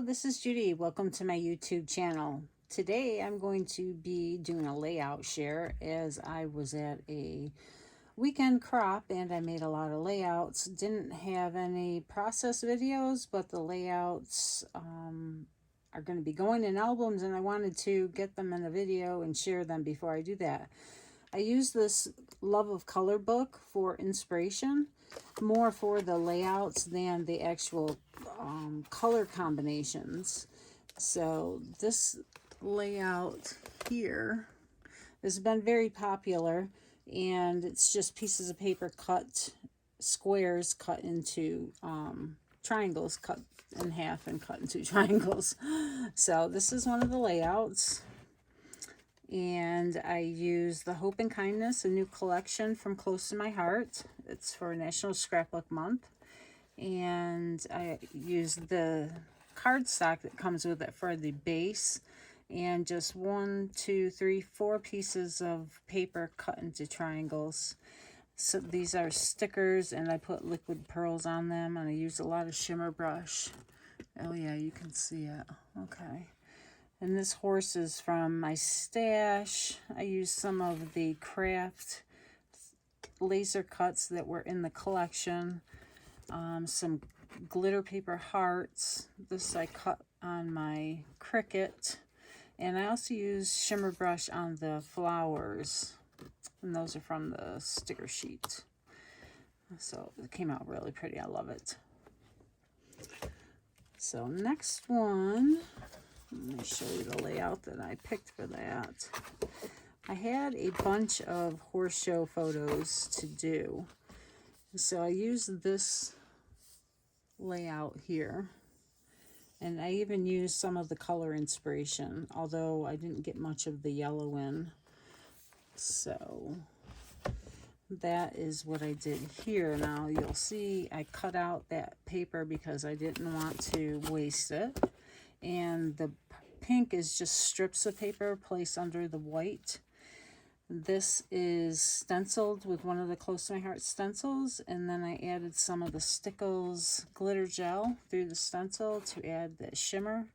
Hello, this is Judy. Welcome to my YouTube channel. Today I'm going to be doing a layout share as I was at a weekend crop and I made a lot of layouts. Didn't have any process videos, but the layouts are going to be going in albums and I wanted to get them in a video and share them before I do that. I use this Love of Color book for inspiration, more for the layouts than the actual color combinations. So this layout here has been very popular, and it's just pieces of paper cut, squares cut into triangles, cut in half and cut into triangles. So this is one of the layouts. And I use the Hope and Kindness, a new collection from Close to My Heart. It's for National Scrapbook Month. And I use the cardstock that comes with it for the base. And just 1, 2, 3, 4 pieces of paper cut into triangles. So these are stickers, and I put liquid pearls on them. And I use a lot of shimmer brush. Oh yeah, you can see it. Okay. And this horse is from my stash. I used some of the craft laser cuts that were in the collection. Some glitter paper hearts. This I cut on my Cricut. And I also used shimmer brush on the flowers. And those are from the sticker sheet. So it came out really pretty. I love it. So next one. Let me show you the layout that I picked for that. I had a bunch of horse show photos to do. So I used this layout here. And I even used some of the color inspiration, although I didn't get much of the yellow in. So that is what I did here. Now you'll see I cut out that paper because I didn't want to waste it. And the pink is just strips of paper placed under the white. This is stenciled with one of the Close to My Heart stencils, and then I added some of the Stickles glitter gel through the stencil to add the shimmer.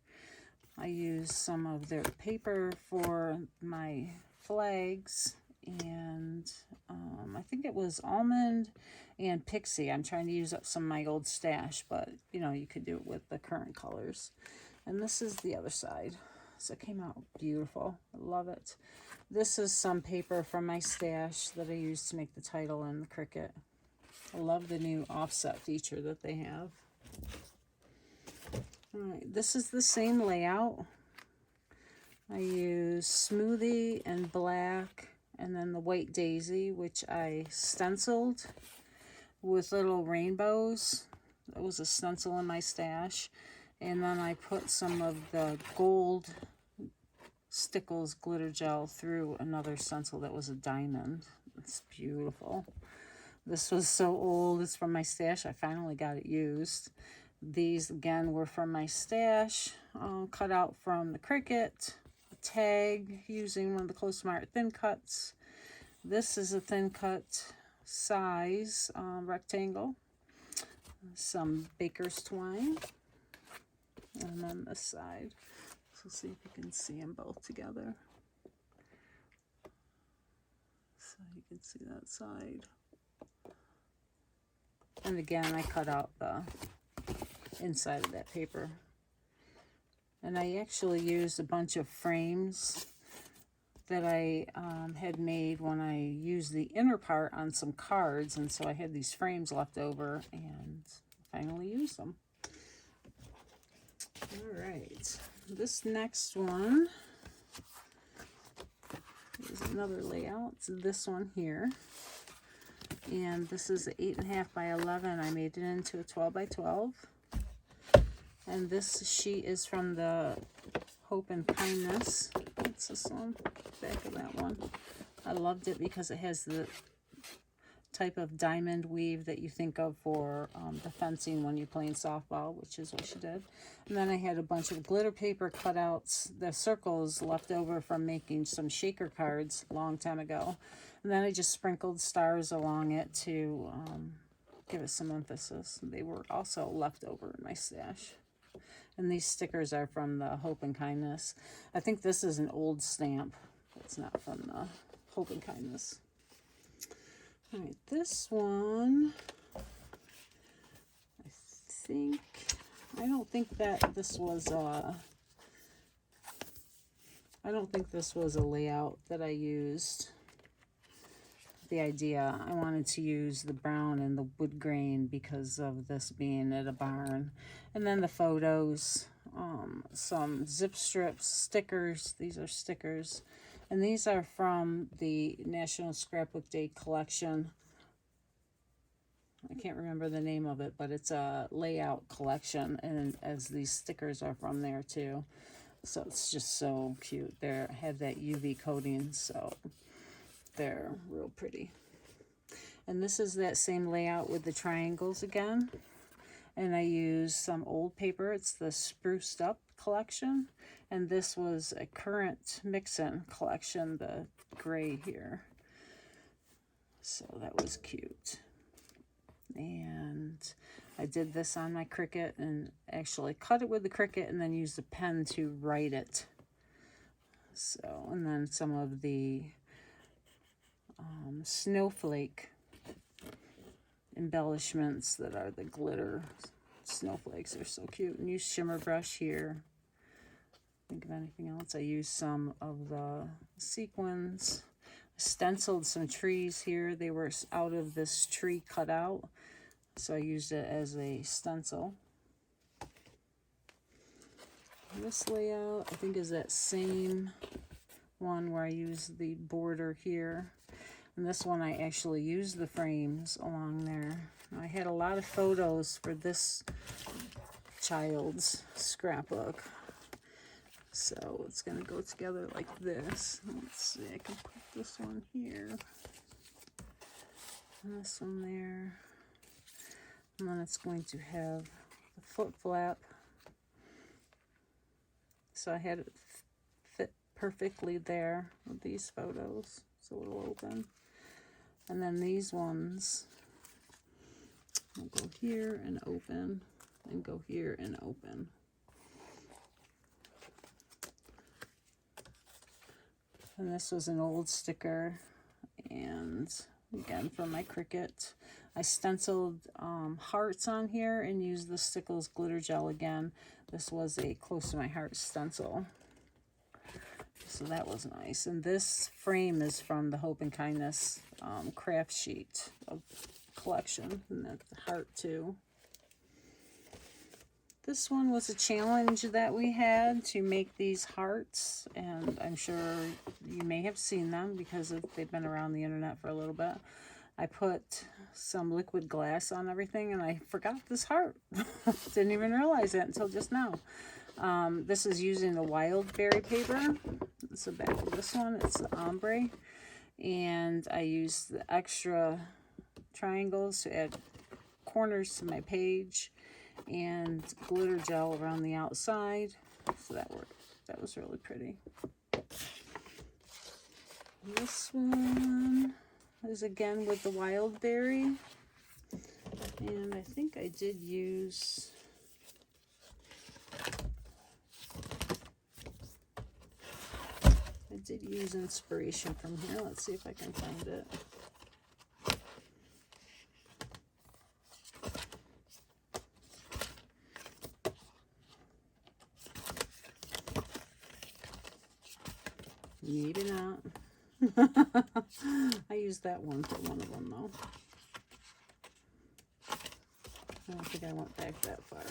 I used some of their paper for my flags, and I think it was almond and pixie. I'm trying to use up some of my old stash, but you know, you could do it with the current colors. And this is the other side. So it came out beautiful. I love it. This is some paper from my stash that I used to make the title in the Cricut. I love the new offset feature that they have. Alright, this is the same layout. I use Smoothie and black, and then the white daisy, which I stenciled with little rainbows. It was a stencil in my stash. And then I put some of the gold Stickles glitter gel through another stencil that was a diamond. It's beautiful. This was so old. It's from my stash. I finally got it used. These, again, were from my stash. Cut out from the Cricut. A tag using one of the Close to My Heart thin cuts. This is a thin cut size rectangle. Some baker's twine. And then this side. So see if you can see them both together. So you can see that side. And again, I cut out the inside of that paper. And I actually used a bunch of frames that I had made when I used the inner part on some cards. And so I had these frames left over and finally used them. All right, this next one is another layout. It's this one here, and this is 8.5 by 11. I made it into a 12 by 12, and this sheet is from the Hope and Kindness. What's this one? Back of that one. I loved it because it has the type of diamond weave that you think of for the fencing when you're playing softball, which is what she did. And then I had a bunch of glitter paper cutouts, the circles left over from making some shaker cards a long time ago. And then I just sprinkled stars along it to give it some emphasis. They were also left over in my stash. And these stickers are from the Hope and Kindness. I think this is an old stamp. It's not from the Hope and Kindness. All right, this one, I don't think this was a layout that I used. The idea, I wanted to use the brown and the wood grain because of this being at a barn. And then the photos, some zip strips, stickers. These are stickers. And these are from the National Scrapbook Day collection. I can't remember the name of it, but it's a layout collection, and as these stickers are from there too. So it's just so cute. They have that UV coating, so they're real pretty. And this is that same layout with the triangles again. And I used some old paper. It's the Spruced Up collection. And this was a current mix-in collection, the gray here. So that was cute. And I did this on my Cricut and actually cut it with the Cricut and then used a pen to write it. So, and then some of the snowflake embellishments that are the glitter snowflakes. Are so cute. And use shimmer brush here. Think of anything else. I used some of the sequins. Stenciled some trees here. They were out of this tree cut out, so I used it as a stencil. This layout, I think, is that same one where I used the border here. And this one, I actually used the frames along there. I had a lot of photos for this child's scrapbook. So it's going to go together like this. Let's see, I can put this one here. And this one there. And then it's going to have the foot flap. So I had it fit perfectly there with these photos. So it'll open. And then these ones will go here and open. And go here and open. And this was an old sticker, and again from my Cricut. I stenciled hearts on here and used the Stickles glitter gel again. This was a close to my heart stencil. So that was nice. And this frame is from the Hope and Kindness craft sheet of collection, and that's the heart too. This one was a challenge that we had to make these hearts, and I'm sure you may have seen them because they've been around the internet for a little bit. I put some liquid glass on everything, and I forgot this heart. Didn't even realize it until just now. This is using the wild berry paper. That's the back of this one. It's the ombre. And I used the extra triangles to add corners to my page, and glitter gel around the outside. So that worked. That was really pretty. This one is again with the wild berry. And I think I did use inspiration from here. Let's see if I can find it. Maybe not. I used that one for one of them though. I don't think I went back that far.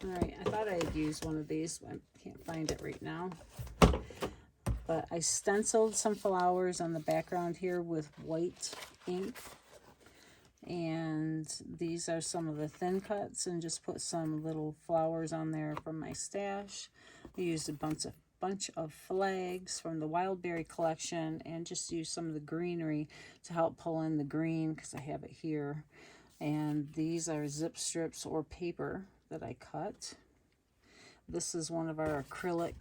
Alright, I thought I had used one of these, but I can't find it right now. But I stenciled some flowers on the background here with white ink. And these are some of the thin cuts, and just put some little flowers on there from my stash. I used a bunch of flags from the wild berry collection, and just use some of the greenery to help pull in the green because I have it here. And these are zip strips or paper that I cut. This is one of our acrylic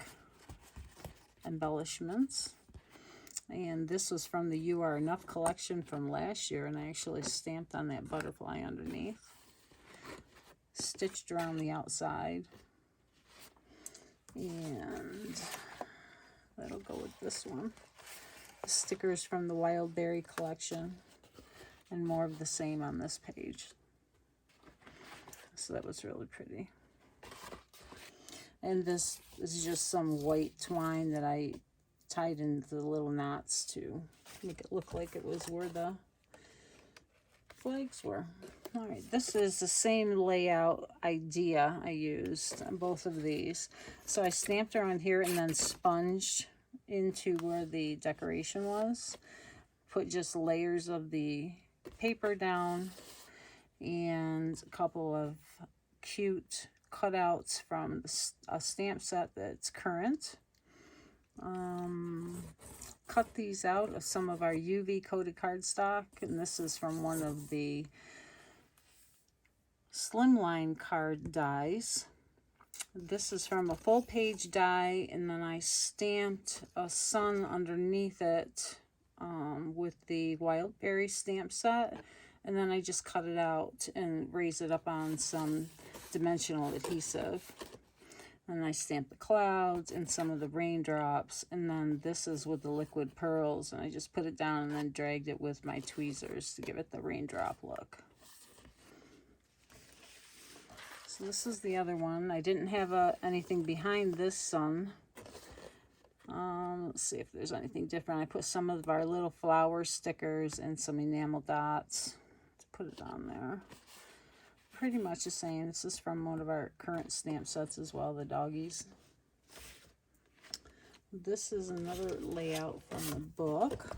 embellishments, and this was from the You Are Enough collection from last year, and I actually stamped on that butterfly underneath, stitched around the outside. And that'll go with this one. Stickers from the Wild Berry collection, and more of the same on this page. So that was really pretty. And this is just some white twine that I tied into the little knots to make it look like it was where the flags were. All right, this is the same layout idea I used on both of these. So I stamped around here and then sponged into where the decoration was. Put just layers of the paper down and a couple of cute cutouts from a stamp set that's current. Cut these out of some of our UV coated cardstock, and this is from one of the slimline card dies. This is from a full page die, and then I stamped a sun underneath it with the Wild Berry stamp set, and then I just cut it out and raised it up on some dimensional adhesive. And I stamped the clouds and some of the raindrops, and then this is with the liquid pearls, and I just put it down and then dragged it with my tweezers to give it the raindrop look. So this is the other one. I didn't have anything behind this sun. Let's see if there's anything different. I put some of our little flower stickers and some enamel dots to put it on there. Pretty much the same. This is from one of our current stamp sets as well, the doggies. This is another layout from the book.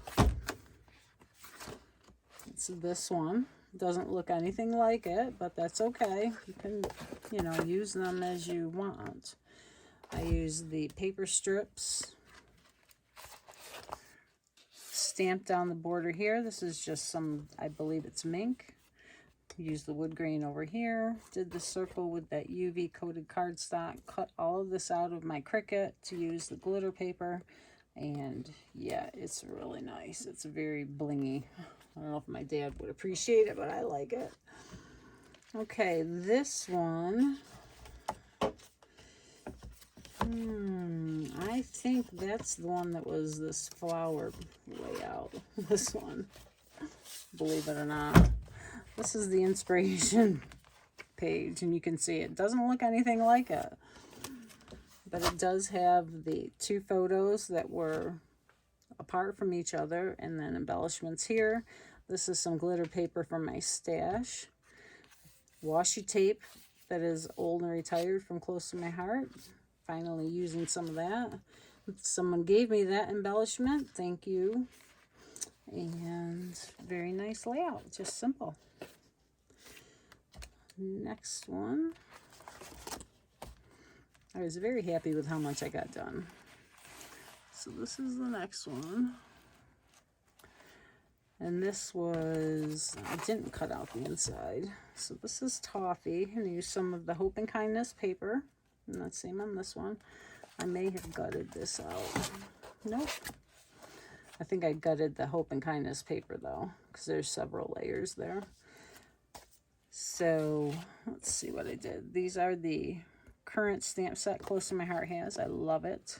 It's this one. Doesn't look anything like it, but that's okay. You can, you know, use them as you want. I use the paper strips. Stamped down the border here. This is just some, I believe it's mink. Use the wood grain over here. Did the circle with that UV coated cardstock. Cut all of this out of my Cricut to use the glitter paper. And yeah, it's really nice. It's very blingy. I don't know if my dad would appreciate it, but I like it. Okay, this one. I think that's the one that was this flower layout. This one. Believe it or not. This is the inspiration page, and you can see it doesn't look anything like it. But it does have the two photos that were apart from each other, and then embellishments here. This is some glitter paper from my stash. Washi tape that is old and retired from close to my heart. Finally using some of that. Someone gave me that embellishment. Thank you. And very nice layout. Just simple. Next one. I was very happy with how much I got done. So this is the next one. And this was, I didn't cut out the inside. So this is toffee, and I used some of the Hope and Kindness paper. And that's same on this one. I may have gutted this out. Nope. I think I gutted the Hope and Kindness paper though, because there's several layers there. So let's see what I did. These are the current stamp set Close to My Heart has. I love it.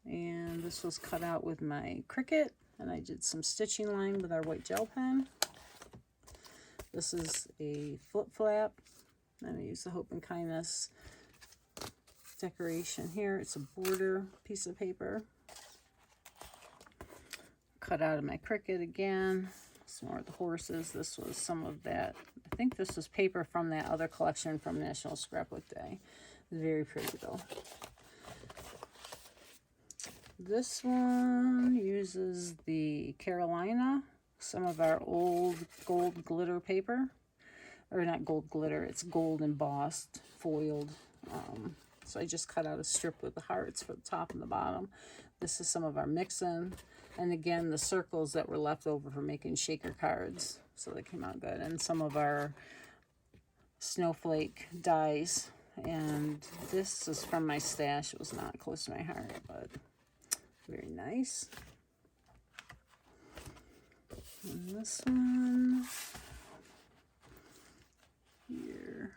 And this was cut out with my Cricut, and I did some stitching line with our white gel pen. This is a flip flap, and I use the Hope and Kindness decoration here. It's a border piece of paper. Cut out of my Cricut again. Some more of the horses. This was some of that. I think this was paper from that other collection from National Scrapbook Day. Very pretty though. This one uses the Carolina, some of our old gold glitter paper. Or not gold glitter, it's gold embossed, foiled. So I just cut out a strip with the hearts for the top and the bottom. This is some of our mix-in. And again, the circles that were left over for making shaker cards. So they came out good. And some of our snowflake dies. And this is from my stash. It was not close to my heart, but very nice. And this one here.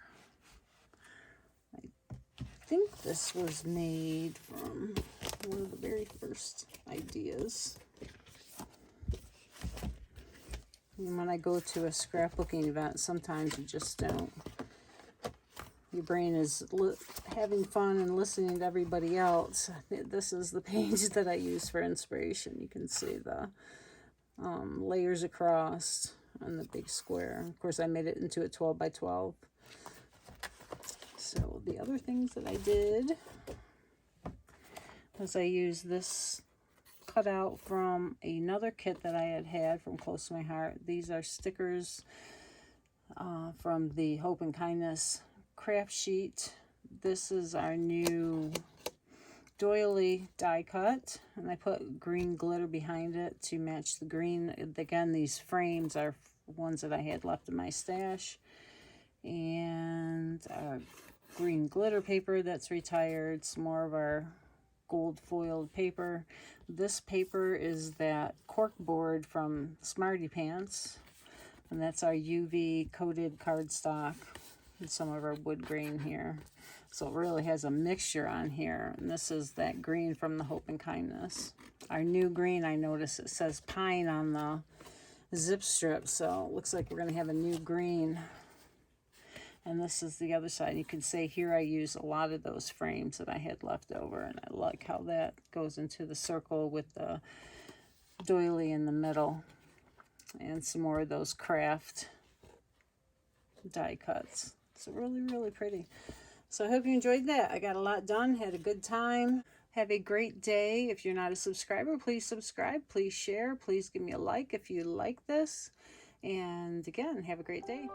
I think this was made from one of the very first ideas. And when I go to a scrapbooking event, sometimes you just don't. Your brain is having fun and listening to everybody else. This is the page that I use for inspiration. You can see the layers across on the big square. Of course, I made it into a 12 by 12. So the other things that I did was I used this cutout from another kit that I had from Close to My Heart. These are stickers from the Hope and Kindness craft sheet. This is our new doily die cut, and I put green glitter behind it to match the green. Again, these frames are ones that I had left in my stash, and green glitter paper that's retired, some more of our gold foiled paper. This paper is that cork board from Smarty Pants, and that's our UV coated cardstock and some of our wood grain here. So it really has a mixture on here, and this is that green from the Hope and Kindness. Our new green, I notice it says pine on the zip strip, so it looks like we're going to have a new green. And this is the other side. You can see here I use a lot of those frames that I had left over, and I like how that goes into the circle with the doily in the middle, and some more of those craft die cuts. It's really, really pretty. So I hope you enjoyed that. I got a lot done, had a good time. Have a great day. If you're not a subscriber, please subscribe, please share, please give me a like if you like this. And again, have a great day.